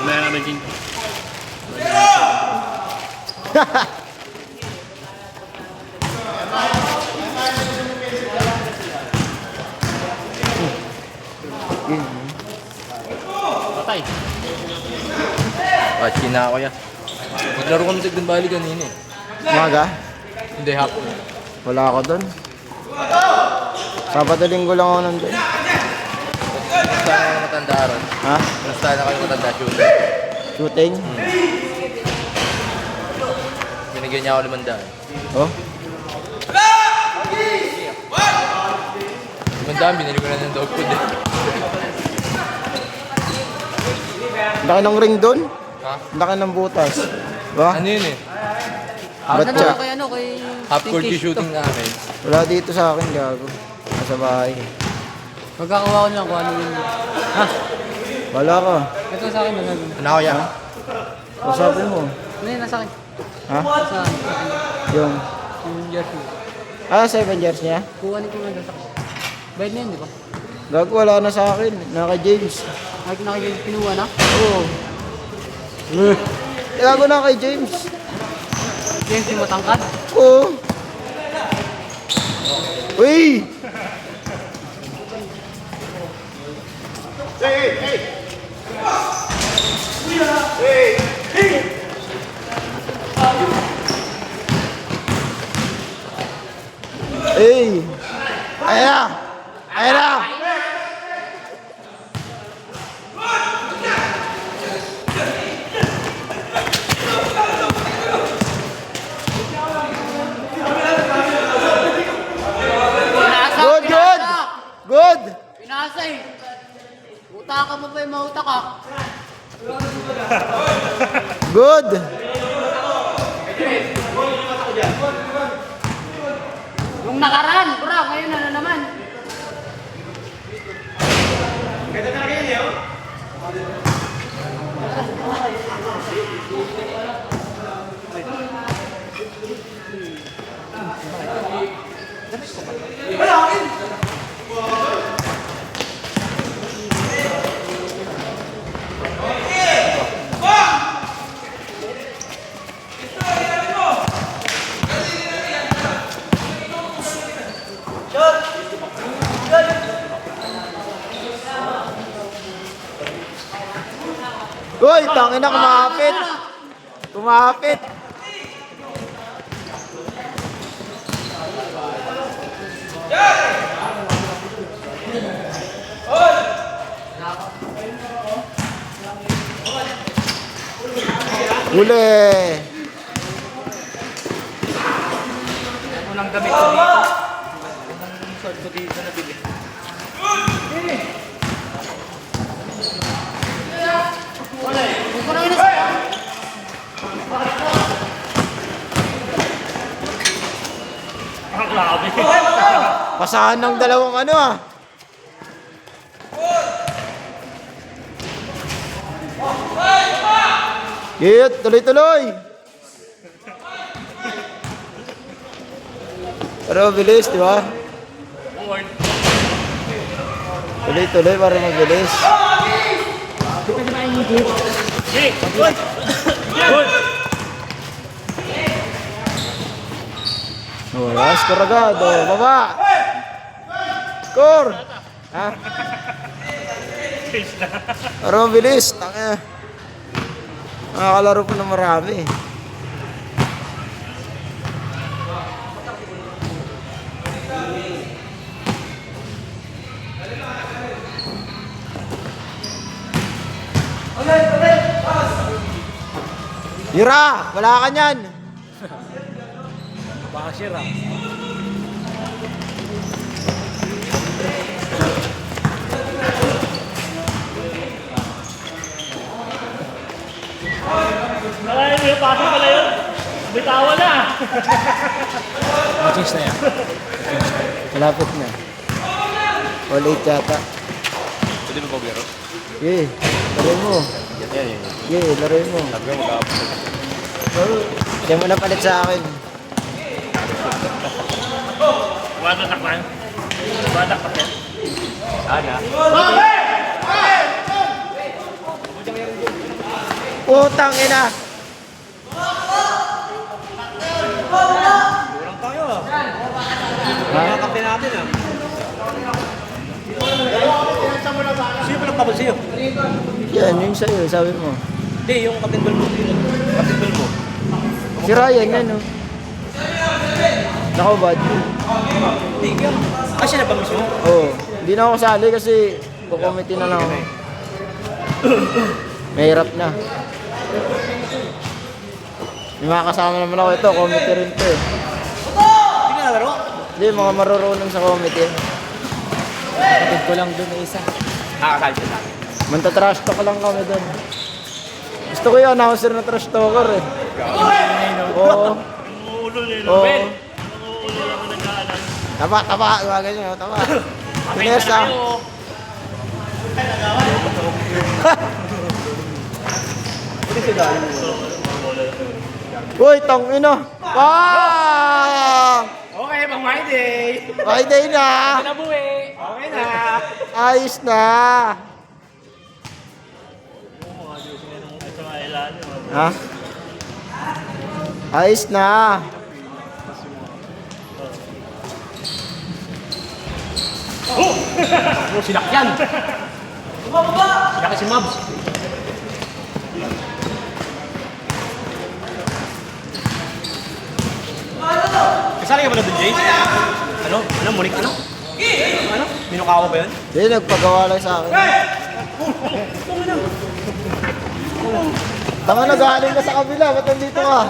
Wala na naging. Patay. China ako yan. Maglaro kami tignan bali kanina eh. Umaga? Hindi, hapon. Wala ako doon. Sabado linggo lang ako nandun. Basta na kayo matanda ron. Ha? Basta na kayo matanda shooter. Shooting? Binigyan niya ako 500. Oh? 500, binili ko na ng dog food eh. Laki ng ring doon? Ha? Laki ng butas. Ba? Ano yun eh? Batya. Half court yung shooting namin. Wala dito sa akin, gago. Nasa bahay. Magkakawa ko lang kung ano yun. Ha? Wala ka. Ito sa akin. Ano ako yan? Usapin mo. Ano yun? Nasa akin. Ha? Sa akin. Yung... Yung jersey. 7 years niya? Kuhanin ko nga sa akin. Bayad na yun, di ba? Gago, wala na sa akin. Naka James. Pinuha na? Oo. Gago na kay James. James yung matangkad? Oo. Uy! Hey! Ayan na! Ayan na! Good, good! Good! Pinasa eh! Utaka mo pa yung mautak ka. Good! Yung nakaraan, bro, ngayon na naman. Uy, tangin na, kumapit! Kumapit! Huli! Unang gamit ko dito. Unang short ko dito na bili. Pasahan ng dalawang ano ah. Hit, tuloy-tuloy. Pero bilis, di ba? Tuloy-tuloy para mabilis. Oh, score agad. Oh, baba. Score. Ha? Pero mabilis. Tanga. Nakakalaro po ng marami. Yura, wala ka niyan. Baka sira. Nalayan mo yung pasok pala yun. Bitawan na. Change na yan. Malapit na. All 8 yata. Pwede mo paglaro? Okay, laro mo. Yan. Okay, laro mo. Sabi ko mag-aapos. Hindi mo na palit sa akin. Wala na takpan. Badak pa yan. Sana. Putang ina. Kurang tayo ah. Kakapin natin ah. Sino pa nagpapal sa'yo? Yan, yung sa'yo, sabi mo. Hindi, yung captain ball mo. Captain ball mo. Si Ryan yan, no? Nakabad. Hindi, yan. Ah, siya na ba mismo? Oo. Hindi na ako kasali kasi kukomiti na lang ako. Mahirap na. May mga kasama naman ako ito, committee rin to eh. Hindi ka nalaro? Hindi, mga marurunong sa committee. Kapatid ko lang doon na isa. Nakakasali siya. Manta-trash talk lang kami doon. Gusto ko yung announcer na trash talker eh. Oo. Umuulol eh. Oo. Umuulol ako nag-aalan. Taba, taba. Iwagan nyo, taba. Pinesa. Uy, tong ino. Ah! Okay, pang my day. Friday na. Nabuhi. Okay na. Ayos na. Ito nga ilalim. Ha? Ayos na. Ano, sinakyan. Sinakyan si Mabs. Kasali ka ba na doon, Jay? Ano? Ano? Munik ano? Ano? Minukawa ba yun? Hindi, nagpagawa lang sa akin. Tama na, galing ka sa kabila. Ba't nandito ka?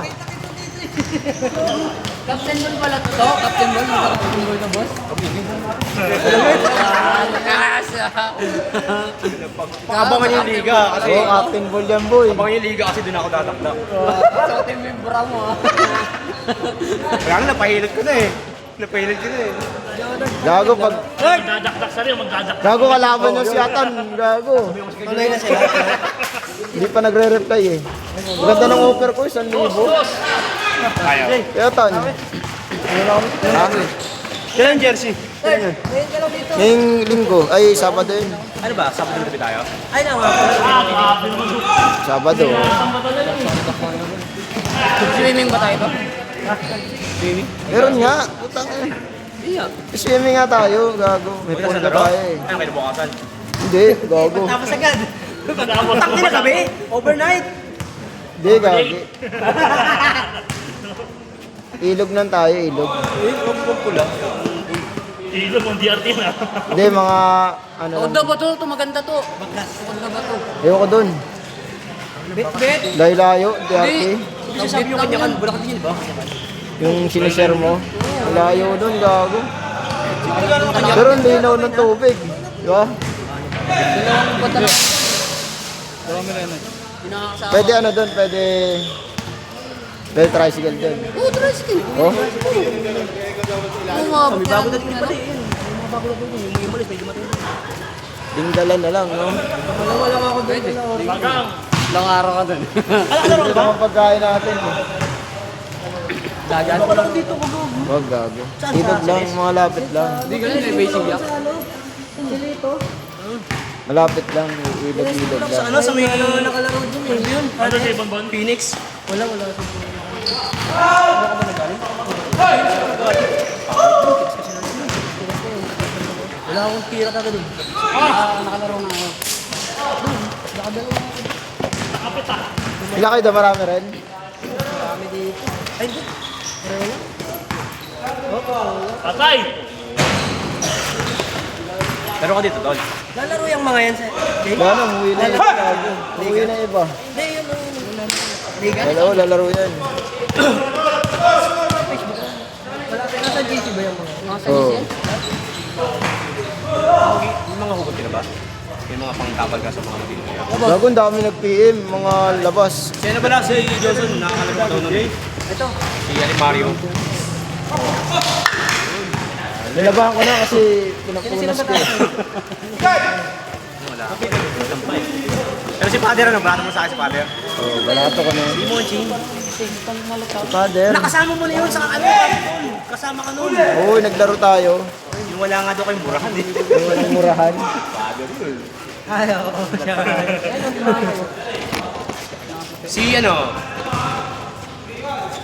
Captain Ball pala to? Captain Ball? Captain Ball na boss? Abangan yung liga kasi... Oo, Captain Ball yan, boy. Abangan yung liga kasi doon ako tatakdak. Suotin mo yung bra mo ah. Kaya nga, napahilot ko na eh. Napahilot ko na eh. Gago pag... Magdadakdak sa rin, magdadakdak. Gago kalaban niya si Atan. Gago. Tuloy na sila. Hindi pa nagre-reply eh. Ganda ng offer ko, 1,000. Ayaw. Kaya Tan. Ha? Kailan jersey? Ngayong linggo. Ay, Sabado yun. Ano ba? Sabado na tayo? Ay na nga. Grabe naman. Sabado. Swimming ba tayo to? Meron nga. Putang eh. Iya. Swimming nga tayo. Gago. May Pwede pool sa ka laro? tayo eh. Ano kayo nabukasan? Hindi. Gago. Tapos agad. Takti na kami. Overnight. Hindi, gago. Ilog nang tayo, ilog. Huwag pula. Ilog mong DRT na. Hindi, mga ano Tukod lang. na ba to? Ito maganda to. Tukod na ba to? Ayoko dun. Bet. Layo-layo, DRT. Sabi yung kanya kan, bulak din ba? Yung sinishare mo. Layo dun, gago. Pero ang linaw ng tubig. Di ba? Dalawang bata. Pinakakasama. Pwede ano dun, pwede... Pwede tricycle dun. Oo, tricycle. Oh? Oo nga. Bago na din pala eh. Dingdalan na lang, no? Pwede. Bagang. Ilang araw ka dun. Ito ang pagkain natin. Eh. Dagat. Wag, gago. Ilog lang, mga lapit lang. Hindi ganun, may basic yak. Malapit lang, ilog-ilog lang. Ano sa may nakalaro din eh. Yun. Ano sa ibang bon? Phoenix. Wala. Wala akong tira ka dun. Nakalaro na ako. Nakadalawa. Nakapit ah. Ilan kayo daw, marami rin? Marami dito. Ay, di. Patay! Laro ka dito, Tol. Lalaro yung mga yan sa... Wala na, umuwi na iba. Gago. Umuwi na iba. Hindi, yun ang... Liga? Dalawa, lalaro yan. Nasa GC ba yung mga? Nasa Oo. GC yan? Yung mga hugot ka na ba? Yung mga pangtapal ka sa mga dito. Gago, ang dami nag-PM, mga labas. Sino ba lang si Johnson? Nakakalam ko daw nun eh. Ito. Si Ali Mario. Nilabahan ko na kasi pinapunas ko. Wala. Pero si Father, ano? Barato mo sa akin si Father? Oh, balato ko na. Si Monching. Si Father. Nakasama mo na yun sa ano? Kasama ka nun. Oo, naglaro tayo. Yung wala nga daw kayong murahan eh. Walang murahan. Ay, oo. Si ano?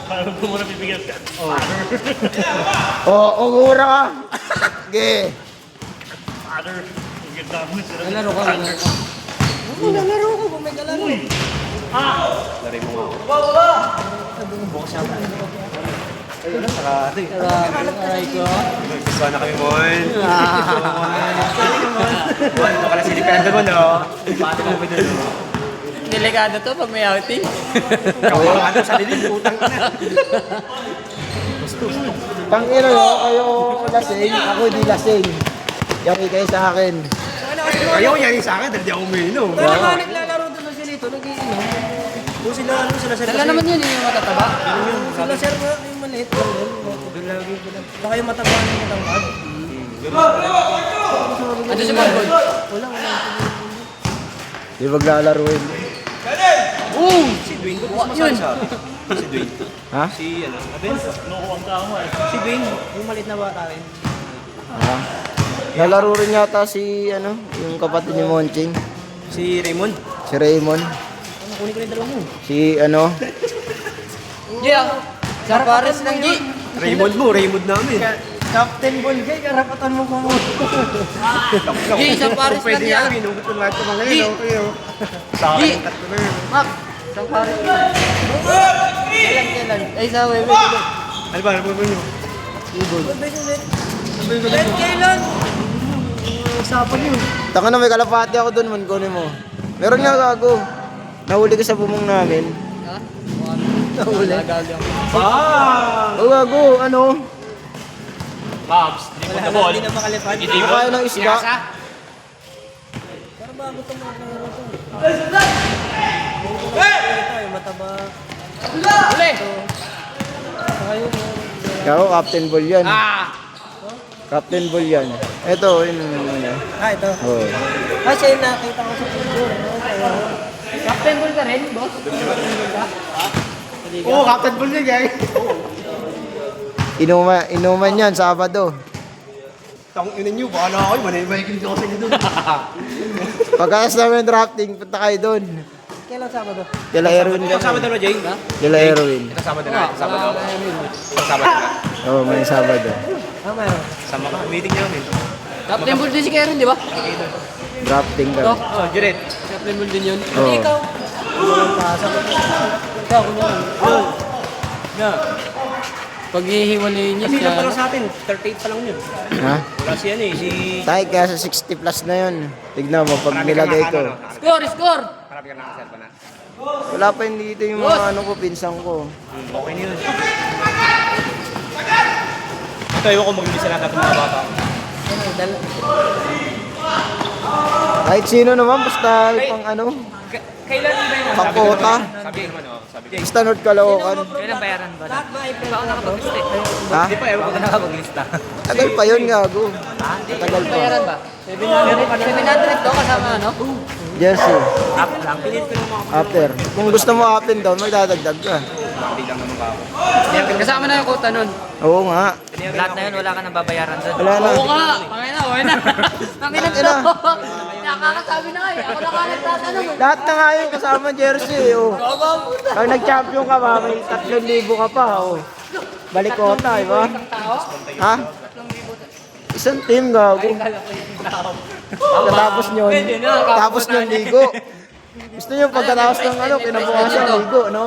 Parang mo muna bibigyan ka. Mura ka. Sige. Father. Ang ganda mo sila. Lalaro ka. Lalaro ko kung may kalaro. Lari mo nga. Aray ko. Gusto na kami, Mon. Mon, ito pala silipendo mo, no? Paano mo ba doon? Delikado to pag may outing. Kawakan sa dilim, utang na. Tangina no, kayo lasing, ako di lasing. Yaki kayo sa akin. Ayaw yan sa akin, dahil di ako umiinom. Pero ba naglalaro doon na sila ito? Nag-iinom? Kung sila, ano sila, sir? Dala naman yun yung matataba. Sila sir nga, yung maliit lang doon. Baka yung mataba na yung matangkad. Ano si Margot? Wala. Di maglalaruin. Si Dwayne, ba't mas Yun. masaya sa si Dwayne? Ha? Si, ano, Abenzo. Nakuha ka mo eh. Si Dwayne, yung maliit na bata rin. Ha? Nalaro rin yata si yung kapatid ni Monching, Si Raymond. si Raymond, Kunin ko yung dalawa mo. si G, sa Paris ng G. Raymond namin. Captain Bolgay, karapatan mo kung G, sa Paris Pwede lang yan. yan, inugot ko lahat ng mga Gi. yun, okay, oh. Sa Gi. akin, tatlo na yun. Mac, sa Paris lang. Kailan? Ay, sa Webe. Ano ba, ano ba nyo? Kailan? Usapan yun. Taka na may kalapati ako doon, man kunin mo. Meron nga gago. Nahuli ka sa bumong namin. Ha? Nahuli. O gago, ano? Babs, hindi mo na ball. Hindi na makalipad. Hindi mo. Kaya ng isda. Pero bago itong mga klaro to. Ito, yung mataba. Uli! Tayo mo. Ikaw, Captain Bull yan. Captain Bull yan. Ito, yun. Ito. Oh. Siya yung nakita ko sa picture. Captain Bull ka rin, boss? Oo, Captain Bull niya, guys. Inuman yan, Sabado. Tang ina nyo, bahala ako, manay-mahikin ko sa inyo doon. Pagkayas namin drafting, punta kayo doon. Kailan Sabado? Kila Erwin ka. Kasama doon na, Jay? Kila Erwin. Kasama doon na, Sabado. Kasama doon na. Oo, may Sabado. Mayroon. Sama ka, meeting niya yun. Captain Bull din si Karen, di ba? Drafting ka. Oh, Juret. Captain Bull din yun. Oo. Ikaw. Ikaw, kunyari. Na. Pag hihiwalayin niya Kasi siya. lang pa lang sa atin, 38 pa lang yun. Ha? Wala si ano eh, si... Tayo kaya sa 60 plus na yun. Tignan mo, pag nilagay ko. Score, score! Marami ka nakasal pa na. Wala pa yun dito yung mga ano ko, pinsang ko. Okay na yun. Ito, ayaw ko mag-ibisa lang natin mga bata. Kahit sino naman, basta pang ano, Kailan ba yun? pangkota. Sabi naman, oh. Sabi ko. Basta North Caloocan. Kailan bayaran ba? Lahat ba i-print ako nakapaglista Ha? Hindi pa, ayaw ko na nakapaglista. Tagal pa yun, gago. Tagal pa. Bayaran ba? 700 to kasama ano? Jersey. Up lang. Pilit ko ng mga After. Kung gusto mo up and down, magdadagdag ka. kapatid lang naman ako. Kasama na yung kota nun. Oo nga. Lahat na yun, wala ka nang babayaran doon. Wala na. Oo nga! Pangay na, okay na. Nakinig Ina. to. Nakakasabi na nga eh. Ako na nga nagtatanong eh. Lahat na nga yun kasama jersey. Oh. Pag nag-champion ka ba, may 3,000 ka pa. Oh. Balik kota, di ba? Ha? Isang team, gago. Tapos nyo, tapos nyo ligo. Gusto nyo pagkatapos ng ano, kinabukasan ligo, no?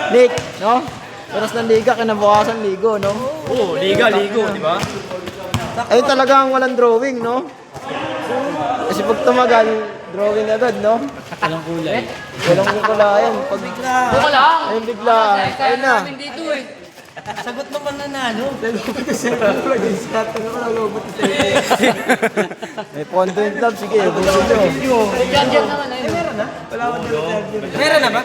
Nick, no? Tapos ng liga, kinabukasan ligo, no? Oo, ligo, di ba? Ayun talaga ang walang drawing, no? Kasi pag tumagal, drawing agad, no? Walang kulay. Walang kukulayan. Pag Buka lang! ayun bigla, ayun na. Namin dito eh. Sagot naman nanalo. May pondo yung club, sige, ubusin nyo. Diyan naman na yun. Meron na? Meron na ba?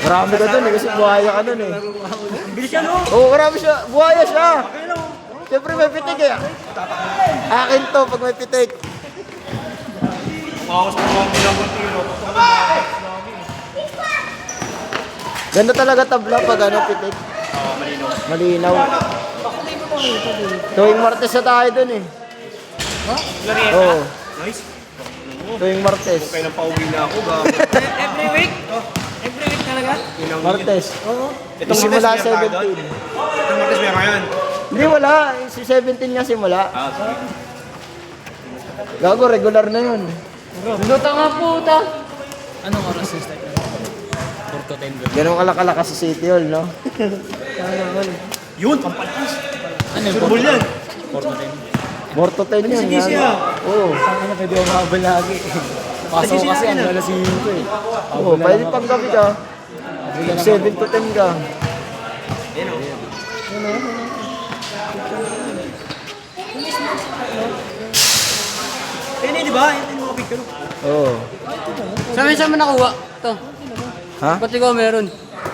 Marami ka dun eh, kasi buhaya ka dun eh. Bilis siya, no? Oo, marami siya. Buhaya siya. Siyempre may pitik eh. Akin to pag may pitik. Makas pa mga bilang tiro. Ganda talaga tabla pag ano, pitik. Malinaw. Tuwing Martes na tayo dun eh. Oo. Nice. Tuwing Martes. Kaya nang pauwi na ako ba? Every week? Every week talaga? Martes. Oo. Itong Simula Martes, meron tayo 17. doon? Itong Martes meron ngayon. Hindi, wala. Si 17 nga simula. Ah, sige. Gago, regular na yun. Luto nga puta. Anong oras yung start? 4 to 10 Ganun kalakalakas sa City Hall, no? Yun, pampalis. Ano yung Football yan. 4 to 10? 4 to 10 yun. Sige yan. siya. Oo. Ano, pwede ako mahabal lagi. Pasok ko kasi ang alas 5 eh. Oo, pwede pang gabi ka. 7 to 10 ka. Yan o. Yan eh, di ba? Yan yung mga picture. Oo. Saan mo nakuha? Ito. Ha? Ba't ikaw meron?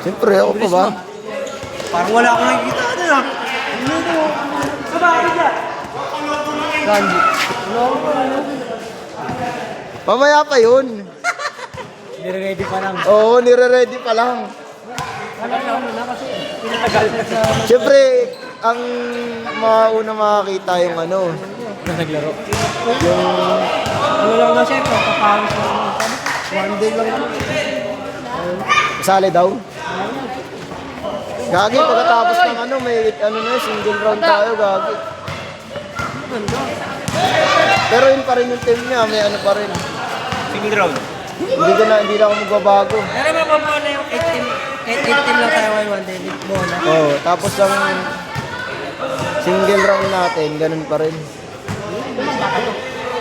Siyempre, ako pa ba? Parang wala akong nakikita doon ah. Gandhi. Mamaya pa yun. Nire-ready pa lang. Oo, nire-ready pa lang. Siyempre, ang mauna makakita yung ano, Na naglaro. yung Ano lang daw siya, papawis mo. one day lang naman. Kasali daw. Gagi, pagkatapos ng ano, may ano na, single round tayo, gagi. Pero yun pa rin yung team niya, may ano pa rin. Single round. Hindi na ako magbabago. Pero mababaw na yung 8 team lang tayo ngayon, one day. Bola. Oo, tapos ang single round natin, ganun pa rin.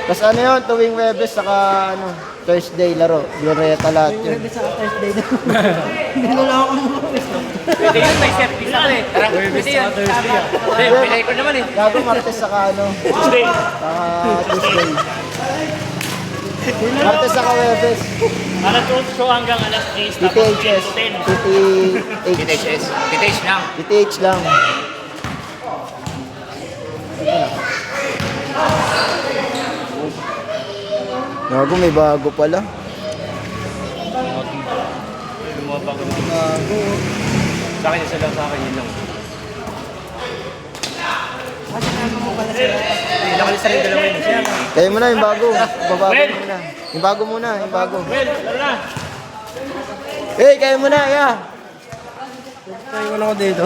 Tapos ano yun, tuwing Webes, saka ano, Thursday laro, Glorieta lahat yun. Sa Thursday na. Hindi na lang ako Pwede yun, may set piece ako eh. Tara, Pwede yun. Hindi, pinay ko naman eh. Gago Martes saka ano, Tuesday. saka Tuesday. Martes saka Webes, Alas 8 hanggang alas 10. Tapos PTHS, 10 to 10. PTH, PTHS. PTH lang. PTH lang. Gago, may bago pala. Lumabang ko. Sa akin, isa lang sa akin, yun lang. Nakalis na rin dalawa yun. Kaya mo na yung bago. Babago muna. Yung bago muna, yung bago. Well, tara na. Hey, kaya mo na, yeah. Tayo ko lang ako dito.